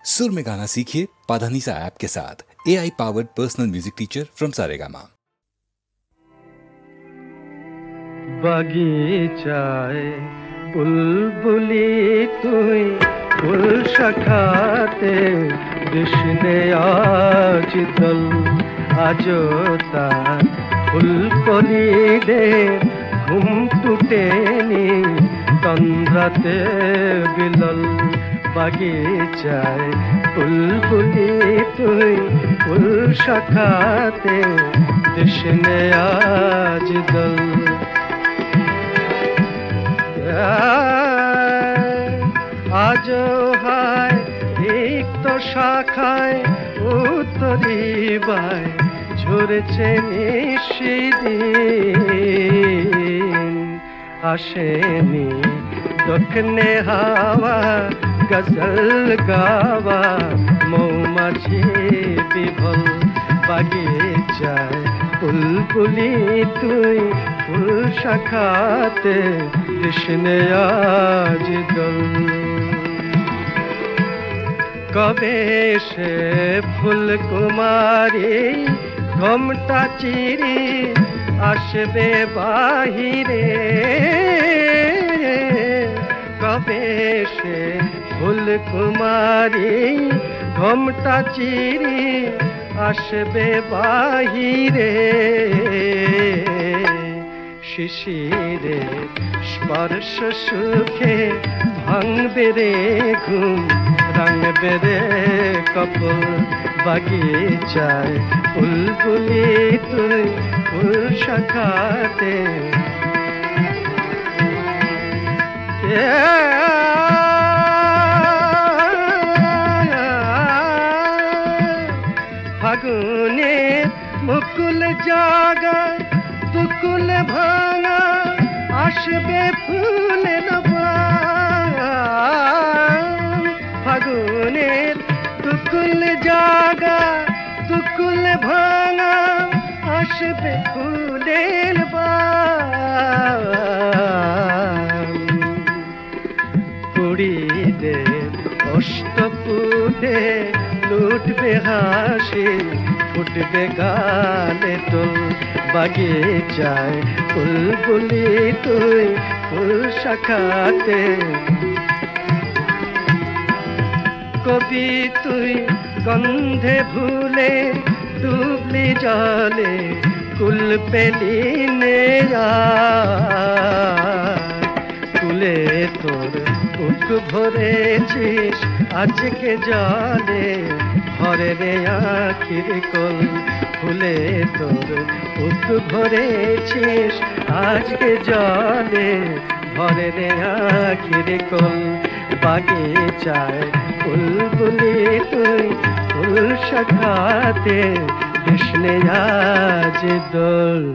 सुर में गाना सीखिए पाधानीसा ऐप के साथ। AI powered personal music teacher from Saregama. বাগিচায় বুলবুলি তুই ফুল শাখাতে কৃষ্ণে আজ দল আজো তার ফুলকলিদের ঘুম টুটেনি তন্দ্রাতে বিলল বাগিচায় বুলবুলি তুই ফুল শাখাতে কৃষ্ণে আজ দল আজ হায় রিক্ত শাখায় উত্তরিবায় ঝরেছে নিশিদিন আসেনি দক্ষিণে হাওয়া গজল গাওয়া মৌমাছি বিভল বাগিচায় বুলবুলি তুই ফুল শাখাতে কৃষ্ণে আজ দল কবে সে ফুল কুমারী ঘোমটা চিরি আসবে বাহিরে কবে সে ফুল কুমারী ঘোমটা চিরি আসবে বাহিরে শিশিরে স্পর্শ সুখে ভাঙবে রে ঘুম রাঙবে রে কপল বাগিচায় বুলবুলি তুই ফুল শাখাতে ফাগুনে মুকুল জাগা দুকুল ভাঙা আসবে ফুলের ফাগুনের দুকুল জাগা দুকুল ভাঙা আসবে ফুলের কুড়িদের অষ্টপুটে লুটবে হাসি ফুটবে গালে তোল বাগিচায় বুলবুলি তুই ফুল শাখাতে কবি তুই গন্ধে ভুলে ডুবলি জলে কুল পেলি নে কুলে তোর বুক ভরেছিস আজকে জলে ভরে রে আখির কল ফুলে তোর বুক ভরেছিস আজকে জলে ভরে রে আখির কল বাগিচায় বুলবুলি তুই ফুল শাখাতে কৃষ্ণে আজ দোল।